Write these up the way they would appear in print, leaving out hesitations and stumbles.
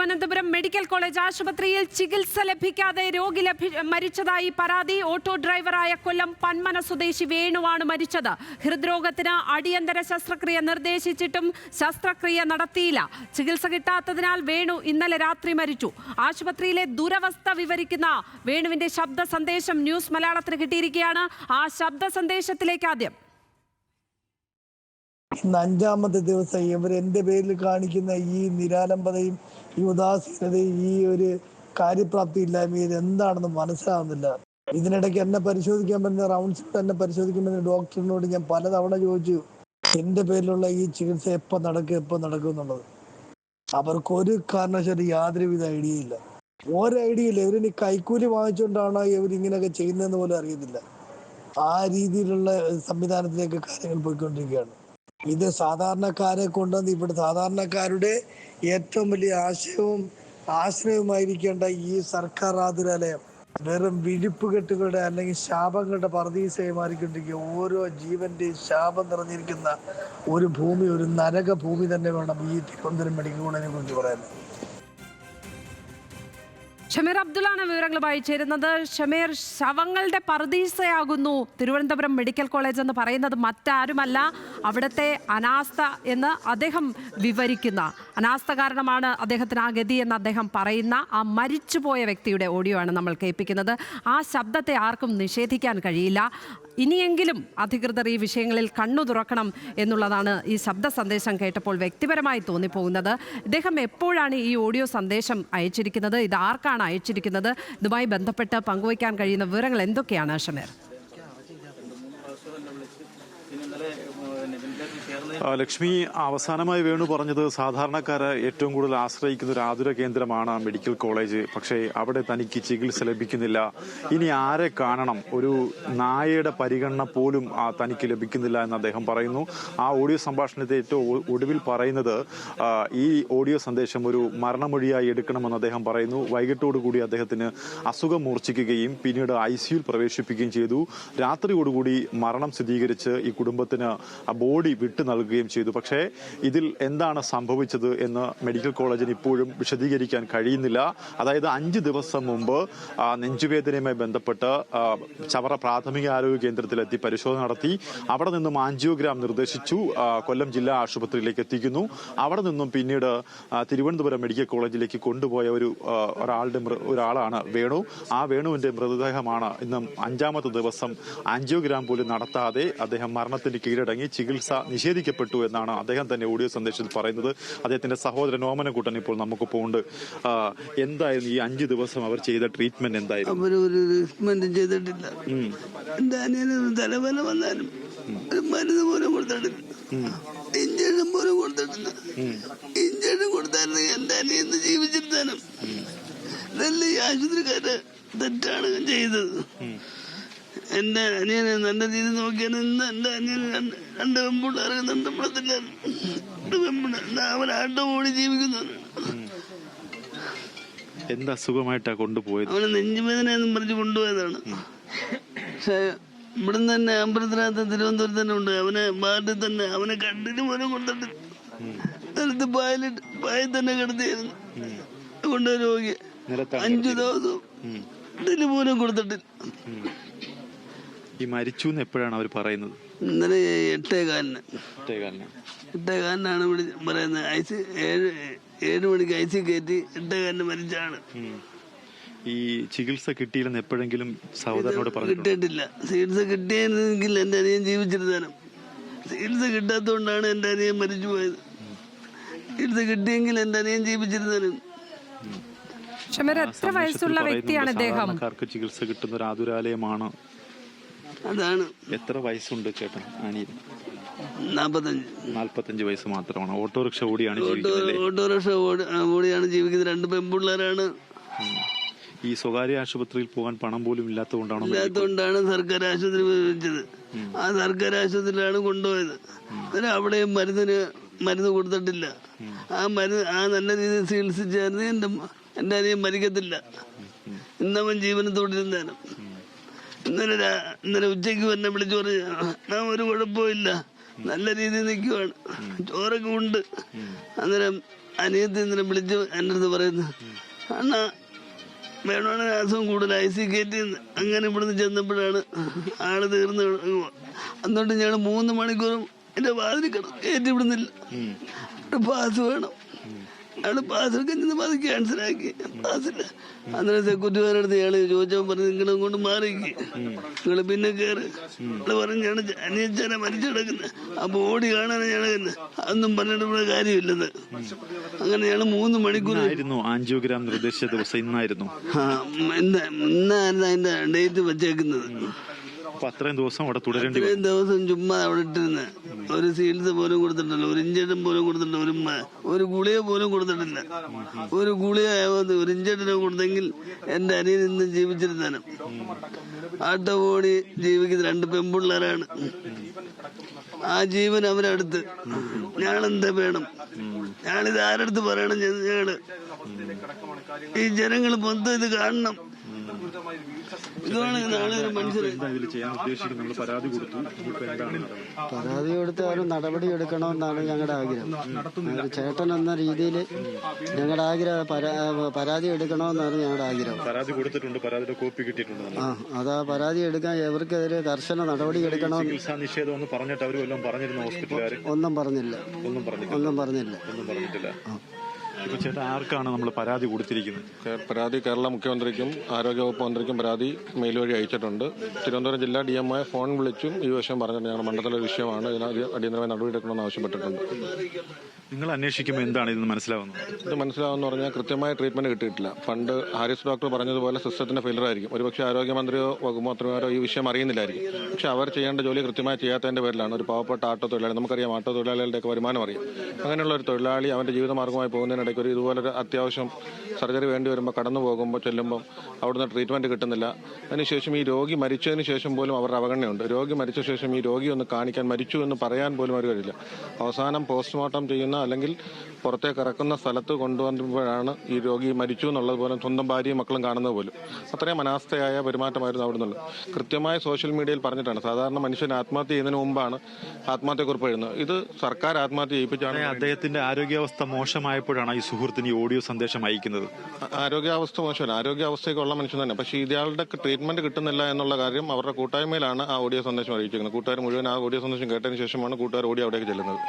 Thiruvananthapuram medical college ആശുപത്രിയിൽ ചികിത്സ ലഭിക്കാതെ രോഗി മരിച്ചതായി പരാതി. ഓട്ടോ ഡ്രൈവറായ കൊല്ലം പന്മന സ്വദേശി വേണുവാണ് മരിച്ചത്. ഹൃദ്രോഗത്തിന് അടിയന്തര ശസ്ത്രക്രിയ നിർദ്ദേശിച്ചിട്ടും ശസ്ത്രക്രിയ നടത്തിയില്ല. ചികിത്സ കിട്ടാത്തതിനാൽ വേണു ഇന്നലെ രാത്രി മരിച്ചു. ആശുപത്രിയിലെ ദുരവസ്ഥ വിവരിക്കുന്ന വേണുവിന്റെ ശബ്ദ സന്ദേശം ന്യൂസ് മലയാളത്തിന് കിട്ടിയിരിക്കുകയാണ്. ആ ശബ്ദ സന്ദേശത്തിലേക്ക് ആദ്യം. ഇന്ന് അഞ്ചാമത്തെ ദിവസം ഇവർ എൻ്റെ പേരിൽ കാണിക്കുന്ന ഈ നിരാലംബതയും ഈ ഉദാസീനതയും ഈ ഒരു കാര്യപ്രാപ്തി ഇല്ലായ്മയും എന്താണെന്ന് മനസ്സിലാവുന്നില്ല. ഇതിനിടയ്ക്ക് എന്നെ പരിശോധിക്കാൻ പറ്റുന്ന റൗണ്ട്സിൽ എന്നെ പരിശോധിക്കുമെന്ന് ഡോക്ടറിനോട് ഞാൻ പലതവണ ചോദിച്ചു, എൻ്റെ പേരിലുള്ള ഈ ചികിത്സ എപ്പോൾ നടക്കും എന്നുള്ളത്. അവർക്കൊരു കാരണവശാലും യാതൊരുവിധ ഐഡിയ ഇല്ല. ഐഡിയ ഇല്ല. ഇവരിനി കൈക്കൂലി വാങ്ങിച്ചുകൊണ്ടാണോ ഇവരിങ്ങനെയൊക്കെ ചെയ്യുന്നതെന്ന് പോലും അറിയുന്നില്ല. ആ രീതിയിലുള്ള സംവിധാനത്തിലേക്ക് കാര്യങ്ങൾ പോയിക്കൊണ്ടിരിക്കുകയാണ്. ഇത് സാധാരണക്കാരെ കൊണ്ടുവന്ന് ഇവിടെ സാധാരണക്കാരുടെ ഏറ്റവും വലിയ ആശ്രയവുമായിരിക്കേണ്ട ഈ സർക്കാർ ആതുരാലയം വെറും വിഴുപ്പുകെട്ടുകളുടെ അല്ലെങ്കിൽ ശാപങ്ങളുടെ പർദീസയായി മാറിക്കൊണ്ടിരിക്കുക. ഓരോ ജീവന്റെയും ശാപം നിറഞ്ഞിരിക്കുന്ന ഒരു ഭൂമി, ഒരു നരക ഭൂമി തന്നെ വേണം ഈ തിരുവനന്തപുരം മെഡിക്കൽ കോളേജിനെ കുറിച്ച് പറയാൻ. ഷമീർ അബ്ദുള്ളാണ് വിവരങ്ങളുമായി ചേരുന്നത്. ഷമീർ, ശവങ്ങളുടെ പർദീസയാകുന്നു തിരുവനന്തപുരം മെഡിക്കൽ കോളേജ് എന്ന് പറയുന്നത് മറ്റാരുമല്ല, അവിടുത്തെ അനാസ്ഥ എന്ന് അദ്ദേഹം വിവരിക്കുന്ന അനാസ്ഥ കാരണമാണ് അദ്ദേഹത്തിന് ആ ഗതി എന്ന് അദ്ദേഹം പറയുന്ന ആ മരിച്ചുപോയ വ്യക്തിയുടെ ഓഡിയോ ആണ് നമ്മൾ കേൾപ്പിക്കുന്നത്. ആ ശബ്ദത്തെ ആർക്കും നിഷേധിക്കാൻ കഴിയില്ല. ഇനിയെങ്കിലും അധികൃതർ ഈ വിഷയങ്ങളിൽ കണ്ണു തുറക്കണം എന്നുള്ളതാണ് ഈ ശബ്ദ സന്ദേശം കേട്ടപ്പോൾ വ്യക്തിപരമായി തോന്നിപ്പോകുന്നത്. ഇദ്ദേഹം എപ്പോഴാണ് ഈ ഓഡിയോ സന്ദേശം അയച്ചിരിക്കുന്നത്? ഇത് ആർക്കാണ് അയച്ചിരിക്കുന്നത്? ഇതുമായി ബന്ധപ്പെട്ട് പങ്കുവയ്ക്കാൻ കഴിയുന്ന വിവരങ്ങൾ എന്തൊക്കെയാണ് ഷമീർ? ലക്ഷ്മി, അവസാനമായി വേണു പറഞ്ഞത് സാധാരണക്കാരെ ഏറ്റവും കൂടുതൽ ആശ്രയിക്കുന്ന ഒരു ആതുര കേന്ദ്രമാണ് മെഡിക്കൽ കോളേജ്. പക്ഷേ അവിടെ തനിക്ക് ചികിത്സ ലഭിക്കുന്നില്ല. ഇനി ആരെ കാണണം? ഒരു നായയുടെ പരിഗണന പോലും തനിക്ക് ലഭിക്കുന്നില്ല എന്ന് അദ്ദേഹം പറയുന്നു. ആ ഓഡിയോ സംഭാഷണത്തെ ഏറ്റവും ഒടുവിൽ പറയുന്നത് ഈ ഓഡിയോ സന്ദേശം ഒരു മരണമൊഴിയായി എടുക്കണമെന്ന് അദ്ദേഹം പറയുന്നു. വൈകിട്ടോടുകൂടി അദ്ദേഹത്തിന് അസുഖം മൂർച്ഛിക്കുകയും പിന്നീട് ICUയിൽ പ്രവേശിപ്പിക്കുകയും ചെയ്തു. രാത്രിയോടുകൂടി മരണം സ്ഥിരീകരിച്ച് ഈ കുടുംബത്തിന് ബോഡി വിട്ടു നൽകുകയും ചെയ്തു. പക്ഷേ ഇതിൽ എന്താണ് സംഭവിച്ചത് എന്ന് മെഡിക്കൽ കോളേജിന് ഇപ്പോഴും വിശദീകരിക്കാൻ കഴിയുന്നില്ല. അതായത് 5 ദിവസം മുമ്പ് നെഞ്ചുവേദനയുമായി ബന്ധപ്പെട്ട് ചവറ പ്രാഥമിക ആരോഗ്യ കേന്ദ്രത്തിലെത്തി പരിശോധന നടത്തി. അവിടെ നിന്നും ആൻജിയോഗ്രാം നിർദ്ദേശിച്ചു. കൊല്ലം ജില്ലാ ആശുപത്രിയിലേക്ക് എത്തിക്കുന്നു. അവിടെ നിന്നും പിന്നീട് തിരുവനന്തപുരം മെഡിക്കൽ കോളേജിലേക്ക് കൊണ്ടുപോയ ഒരാളാണ് വേണു. ആ വേണുവിന്റെ മൃതദേഹമാണ് ഇന്നും 5ാമത്തെ ദിവസം ആൻജിയോഗ്രാം പോലും നടത്താതെ അദ്ദേഹം മരണത്തിന് കീഴടങ്ങി ചികിത്സ നിഷേധിക്കപ്പെട്ടു എന്നാണ് അദ്ദേഹം തന്നെ ഓഡിയോ സന്ദേശത്തിൽ പറയുന്നത്. അദ്ദേഹത്തിന്റെ സഹോദരൻ ഓമനക്കുട്ടൻ ഇപ്പോൾ നമുക്കിപ്പോൾ ഉണ്ട്. എന്തായിരുന്നു ഈ 5 ദിവസം അവർ ചെയ്ത ട്രീറ്റ്മെന്റ്? എന്തായിരുന്നു? അവരൊരു ട്രീറ്റ്മെന്റ് ചെയ്തിട്ടില്ല. എന്റെ അനിയന് തലവേദന വന്നാലും മരുന്ന് പോലും കൊടുത്തിട്ടില്ല, ഇഞ്ചക്ഷൻ പോലും കൊടുത്തിട്ടില്ല. ഇഞ്ചക്ഷൻ കൊടുത്തായിരുന്നു എന്റെ അനിയന്ന് ജീവിച്ചിരുത്താനും. ഇതല്ല ഈ ആശുപത്രിക്കാര് തെറ്റാണ് ചെയ്തത്. എന്റെ അനിയനെ നല്ല രീതിയിൽ നോക്കിയാണ് ഇന്ന് എന്റെ അനിയന് 2 പെൺപിള്ളേർക്ക് 2 പെൺപിള്ളേർ അവനാട്ടം ഓടി ജീവിക്കുന്നവരാണ്. എന്താ അസുഖമായിട്ടാ കൊണ്ടുപോയത്? അവന് നെഞ്ചുവേദന എന്നും പറഞ്ഞ് കൊണ്ടുപോയതാണ്. പക്ഷെ ഇവിടുന്ന് തന്നെ അമ്പലത്തിനകത്ത് തിരുവനന്തപുരത്ത് തന്നെ ഉണ്ട്. അവനെ വാർഡിൽ തന്നെ അവനെ കണ്ടിന് പോലും കൊണ്ടിട്ട് നിലത്ത് പായിൽ തന്നെ കിടത്തിയായിരുന്നു. കൊണ്ടുപോയി രോഗി 5 ദിവസവും ഇതിന് പോലും കൊടുത്തിട്ടില്ല. ഈ മരിച്ചു എന്ന് എപ്പോഴാണ് അവർ പറയുന്നത്? ഇന്നലെ 8:15 പറയുന്നത്. 7 മണിക്ക് IC കയറ്റി 8:15 മരിച്ചാണ്. ഈ ചികിത്സ കിട്ടിയില്ലെന്ന് എപ്പോഴെങ്കിലും സഹോദരനോട് പറഞ്ഞു? കിട്ടിയിട്ടില്ല. ചികിത്സ കിട്ടിയെങ്കിൽ എന്റെ അനിയൻ ജീവിച്ചിരുത്താനും. ചികിത്സ കിട്ടാത്തതുകൊണ്ടാണ് എന്റെ അനിയൻ മരിച്ചു പോയത്. ചികിത്സ കിട്ടിയെങ്കിൽ എന്റെ അനിയൻ ജീവിച്ചിരുത്താനും. എത്ര വയസ്സുള്ള വ്യക്തിയാണ് ഇദ്ദേഹം? ചികിത്സ കിട്ടുന്ന ഒരു ആതുരാലയമാണ്. അതാണ്. എത്ര വയസ്സുണ്ട് ചേട്ടൻ അനിയൻ? 45 വയസ്സ് മാത്രമാണ്. ഓട്ടോറിക്ഷ ഓടിയാണ് ജീവിക്കുന്നത്. 2 പെൺപിള്ളേരാണ്. ഈ സ്വകാര്യ ആശുപത്രിയിൽ പോകാൻ പണം പോലും ഇല്ലാത്തതുകൊണ്ടാണ് സർക്കാർ ആശുപത്രി വെച്ചത്. ആ സർക്കാർ ആശുപത്രിയിലാണ് കൊണ്ടുപോയത്. അവിടെയും മരുന്ന് കൊടുത്തിട്ടില്ല. ആ നല്ല രീതിയിൽ ചികിത്സിച്ചായിരുന്നു എന്റെ അനിയൻ മരിക്കത്തില്ല. ഇന്നവൻ ജീവനത്തോടിരുന്നാലും. ഇന്നലെ ഉച്ചയ്ക്ക് എന്നെ വിളിച്ചു പറഞ്ഞു, ഞാൻ ഒരു കുഴപ്പമില്ല, നല്ല രീതിയിൽ നിൽക്കുവാണ്, ചോറൊക്കെ ഉണ്ട്. അന്നേരം അനിയത്തി ഇന്നലെ വിളിച്ച് എൻ്റെ അടുത്ത് പറയുന്നു, അണ്ണാ വേണമെങ്കിൽ അസുഖം കൂടുതൽ IC കയറ്റി. അങ്ങനെ ഇവിടുന്ന് ചെന്നപ്പോഴാണ് ആള് തീർന്ന്. എന്നിട്ട് ഞങ്ങൾ 3 മണിക്കൂറും എൻ്റെ വാതിൽ കയറ്റി വിടുന്നില്ല. പാസ് വേണം. അയാൾ പാസ് കഴിഞ്ഞ് അത് ക്യാൻസലാക്കി. പാസില്ല. അന്നേരം സെക്യൂരിറ്റിമാരടുത്ത് ഇയാള് ചോദിച്ചപ്പോൾ പറഞ്ഞു, നിങ്ങളെ കൊണ്ട് മാറിക്ക്, നിങ്ങൾ പിന്നെ കയറ്. പറഞ്ഞു ഞാൻ അനിയച്ചാനെ മരിച്ചു കിടക്കുന്നത്, അപ്പൊ ഓടി കാണാനാണ് ഞാൻ. അതൊന്നും പറഞ്ഞിട്ട് ഇവിടെ കാര്യമില്ലെന്ന്. അങ്ങനെ ഞങ്ങൾ 3 മണിക്കൂർ ആൻജിയോഗ്രാം നിർദ്ദേശിച്ച ദിവസം ഇന്നായിരുന്നു. ഇന്നായിരുന്നു അതിന്റെ ഡേറ്റ് വെച്ചേക്കുന്നത്. അത്രയും ദിവസം അവിടെ തുടരേണ്ടി ഇത്രയും ദിവസം ചുമ്മാ അവിടെ ഇട്ടിരുന്ന് ഒരു ചികിത്സ പോലും കൊടുത്തിട്ടില്ല, ഒരു ഇഞ്ചക്ഷൻ പോലും കൊടുത്തിട്ടില്ല, ഒരു ഗുളിക പോലും കൊടുത്തിട്ടില്ല. ഒരു ഗുളിക ഒരു ഇഞ്ചക്ഷനെ കൊടുത്തെങ്കിൽ എന്റെ അനിയൻ ഇന്ന് ജീവിച്ചിരുന്നാലും. ആട്ട ഓടി ജീവിക്കുന്ന 2 പെൺപിള്ളേരാണ്. ആ ജീവൻ അവരടുത്ത്. ഞാനെന്താ വേണം? ഞാനിത് ആരടുത്ത് പറയണം? ഞങ്ങള് ഈ ജനങ്ങൾ മൊത്തം ഇത് കാണണം. ഇതാണ് നാളെ ഒരു മനുഷ്യർ പരാതി കൊടുത്താലും നടപടി എടുക്കണമെന്നാണ് ഞങ്ങളുടെ ആഗ്രഹം. ചേട്ടൻ എന്ന രീതിയിൽ ഞങ്ങളുടെ ആഗ്രഹം പരാതി എടുക്കണമെന്നാണ് ഞങ്ങളുടെ ആഗ്രഹം. പരാതി കൊടുത്തിട്ടുണ്ട്, പരാതിയുടെ കോപ്പി കിട്ടിയിട്ടുണ്ട്. അതാ പരാതി എടുക്കാൻ ഇവർക്കെതിരെ കർശന നടപടി എടുക്കണം. നിഷേധം പറഞ്ഞിട്ട് അവർ വല്ലതും പറഞ്ഞിരുന്നു ഹോസ്പിറ്റലുകാർ? ഒന്നും പറഞ്ഞില്ല. ഇപ്പൊ ചേട്ടാ ആർക്കാണ് നമ്മൾ പരാതി കൊടുത്തിരിക്കുന്നത്? പരാതി കേരള മുഖ്യമന്ത്രിക്കും ആരോഗ്യവകുപ്പ് മന്ത്രിക്കും പരാതി മെയിൽ വഴി അയച്ചിട്ടുണ്ട്. തിരുവനന്തപുരം ജില്ലാ DMO ഫോൺ വിളിച്ചും ഈ വിഷയം പറഞ്ഞിട്ടുണ്ട്. ഞങ്ങളുടെ മണ്ഡലത്തിലെ വിഷയമാണ്, ഇതിന് അടിയന്തരമായി നടപടിയെടുക്കണമെന്ന് ആവശ്യപ്പെട്ടിട്ടുണ്ട്. നിങ്ങൾ അന്വേഷിക്കുമ്പോൾ എന്താണ് ഇതിന് മനസ്സിലാവുന്നത്? ഇത് മനസ്സിലാവുന്ന പറഞ്ഞാൽ കൃത്യമായ ട്രീറ്റ്മെന്റ് കിട്ടിയിട്ടില്ല. പണ്ട് ഹാരിസ് ഡോക്ടർ പറഞ്ഞതുപോലെ സിസ്റ്റത്തിന്റെ ഫെയിലർ ആയിരിക്കും. ഒരുപക്ഷെ ആരോഗ്യമന്ത്രിയോ വകുപ്പ് മന്ത്രിമാരോ ഈ വിഷയം അറിയുന്നില്ലായിരിക്കും. പക്ഷെ അവർ ചെയ്യേണ്ട ജോലി കൃത്യമായി ചെയ്യാത്തതിന്റെ പേരിലാണ് ഒരു പാവപ്പെട്ട ആട്ടോ തൊഴിലാളി, നമുക്കറിയാം ആട്ടോ തൊഴിലാളികളുടെയൊക്കെ വരുമാനം അറിയാം, അങ്ങനെയുള്ള ഒരു തൊഴിലാളി അവന്റെ ജീവിതമാർഗമായി പോകുന്നതിനിടയ്ക്ക് ഒരു ഇതുപോലൊരു അത്യാവശ്യം സർജറി വേണ്ടി വരുമ്പോൾ കടന്നു പോകുമ്പോൾ ചെല്ലുമ്പോൾ അവിടുന്ന് ട്രീറ്റ്മെന്റ് കിട്ടുന്നില്ല. അതിനുശേഷം ഈ രോഗി മരിച്ചതിന് ശേഷം പോലും അവരുടെ അവഗണനയുണ്ട്. രോഗി മരിച്ച ശേഷം ഈ രോഗി ഒന്ന് കാണിക്കാൻ, മരിച്ചു എന്ന് പറയാൻ പോലും അവർ കഴിയില്ല. അവസാനം പോസ്റ്റ്മോർട്ടം ചെയ്യുന്ന അല്ലെങ്കിൽ പുറത്തേക്ക് ഇറക്കുന്ന സ്ഥലത്ത് കൊണ്ടുവന്നപ്പോഴാണ് ഈ രോഗി മരിച്ചു എന്നുള്ളത് പോലും സ്വന്തം ഭാര്യയും മക്കളും കാണുന്നത് പോലും. അത്രയും അനാസ്ഥയായ പെരുമാറ്റമായിരുന്നു അവിടെ നിന്നുള്ളത്. കൃത്യമായി സോഷ്യൽ മീഡിയയിൽ പറഞ്ഞിട്ടാണ്. സാധാരണ മനുഷ്യൻ ആത്മഹത്യ ചെയ്യുന്നതിന് മുമ്പാണ് ആത്മഹത്യക്കുറിപ്പ് എഴുതുന്നത്. ഇത് സർക്കാർ ആത്മഹത്യ ചെയ്യിപ്പിച്ചാണ്. അദ്ദേഹത്തിന്റെ ആരോഗ്യാവസ്ഥ മോശമായപ്പോഴാണ് ഈ സുഹൃത്തിന് ഈ ഓഡിയോ സന്ദേശം അയക്കുന്നത്. ആരോഗ്യാവസ്ഥ മോശമല്ല, ആരോഗ്യാവസ്ഥയൊക്കെ ഉള്ള മനുഷ്യൻ തന്നെ. പക്ഷേ ഇയാളുടെ ട്രീറ്റ്മെന്റ് കിട്ടുന്നില്ല എന്നുള്ള കാര്യം അവരുടെ കൂട്ടായ്മയിലാണ് ആ ഓഡിയോ സന്ദേശം അറിയിച്ചിരിക്കുന്നത്. കൂട്ടുകാർ മുഴുവൻ ആ ഓഡിയോ സന്ദേശം കേട്ടതിന് ശേഷമാണ് കൂട്ടുകാർ ഓടി അവിടേക്ക് ചെല്ലുന്നത്.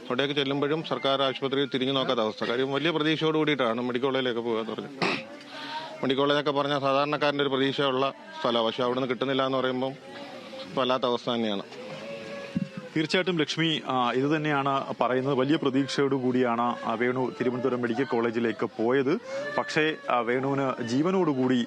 അവിടേക്ക് ചെല്ലുമ്പോഴും സർക്കാർ ആശുപത്രിയിൽ തിരിഞ്ഞു നോക്കാത്ത അവസ്ഥ. കാര്യം വലിയ പ്രതീക്ഷയോട് കൂടിയിട്ടാണ് മെഡിക്കൽ കോളേജിലേക്ക് പോകാന്ന് പറഞ്ഞു. മെഡിക്കൽ കോളേജൊക്കെ പറഞ്ഞാൽ സാധാരണക്കാരൻ്റെ ഒരു പ്രതീക്ഷയുള്ള സ്ഥലമാണ്. പക്ഷെ അവിടെ നിന്ന് കിട്ടുന്നില്ല എന്ന് പറയുമ്പം വല്ലാത്ത അവസ്ഥ തന്നെയാണ്. തീർച്ചയായിട്ടും ലക്ഷ്മി, ഇത് തന്നെയാണ് പറയുന്നത്. വലിയ പ്രതീക്ഷയോടുകൂടിയാണ് വേണു തിരുവനന്തപുരം മെഡിക്കൽ കോളേജിലേക്ക് പോയത്. പക്ഷേ വേണുവിന് ജീവനോടുകൂടി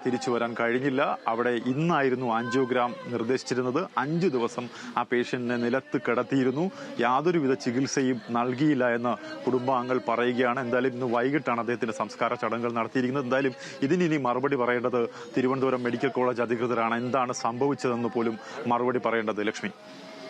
തിരിച്ചു വരാൻ കഴിഞ്ഞില്ല. അവിടെ ഇന്നായിരുന്നു ആൻജിയോഗ്രാം നിർദ്ദേശിച്ചിരുന്നത്. 5 ദിവസം ആ പേഷ്യന്റിനെ നിലത്ത് കിടത്തിയിരുന്നു. യാതൊരുവിധ ചികിത്സയും നൽകിയില്ല എന്ന് കുടുംബാംഗങ്ങൾ പറയുകയാണ്. എന്തായാലും ഇന്ന് വൈകിട്ടാണ് അദ്ദേഹത്തിന്റെ സംസ്കാര ചടങ്ങുകൾ നടത്തിയിരിക്കുന്നത്. എന്തായാലും ഇതിനി മറുപടി പറയേണ്ടത് തിരുവനന്തപുരം മെഡിക്കൽ കോളേജ് അധികൃതരാണ്. എന്താണ് സംഭവിച്ചതെന്ന് പോലും മറുപടി പറയേണ്ടത്. ലക്ഷ്മി,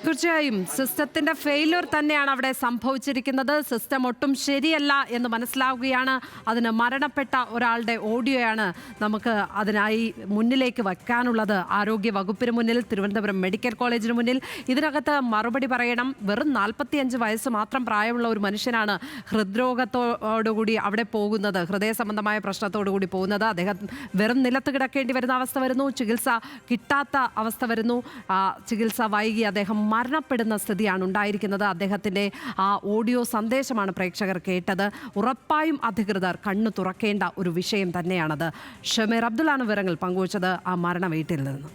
തീർച്ചയായും സിസ്റ്റത്തിന്റെ ഫെയിലിയർ തന്നെയാണ് അവിടെ സംഭവിച്ചിരിക്കുന്നത്. സിസ്റ്റം ഒട്ടും ശരിയല്ല എന്ന് മനസ്സിലാവുകയാണ്. അതിന് മരണപ്പെട്ട ഒരാളുടെ ഓഡിയോയാണ് നമുക്ക് അതിനായി മുന്നിലേക്ക് വെക്കാനുള്ളത്. ആരോഗ്യ വകുപ്പിന് മുന്നിൽ, തിരുവനന്തപുരം മെഡിക്കൽ കോളേജിന് മുന്നിൽ. ഇതിനകത്ത് മറുപടി പറയണം. വെറും 45 വയസ്സ് മാത്രം പ്രായമുള്ള ഒരു മനുഷ്യനാണ് ഹൃദ്രോഗത്തോടുകൂടി അവിടെ പോകുന്നത്, ഹൃദയ സംബന്ധമായ പ്രശ്നത്തോടുകൂടി പോകുന്നത്. അദ്ദേഹം വെറും നിലത്ത് കിടക്കേണ്ടി വരുന്ന അവസ്ഥ വരുന്നു. ചികിത്സ കിട്ടാത്ത അവസ്ഥ വരുന്നു. ചികിത്സ വൈകി അദ്ദേഹം മരണപ്പെടുന്ന സ്ഥിതിയാണ് ഉണ്ടായിരിക്കുന്നത്. അദ്ദേഹത്തിൻ്റെ ആ ഓഡിയോ സന്ദേശമാണ് പ്രേക്ഷകർ കേട്ടത്. ഉറപ്പായും അധികൃതർ കണ്ണു തുറക്കേണ്ട ഒരു വിഷയം തന്നെയാണത്. ഷമീർ അബ്ദുള്ളാണ് വിവരങ്ങൾ പങ്കുവച്ചത് ആ മരണ വീട്ടിൽ നിന്ന്.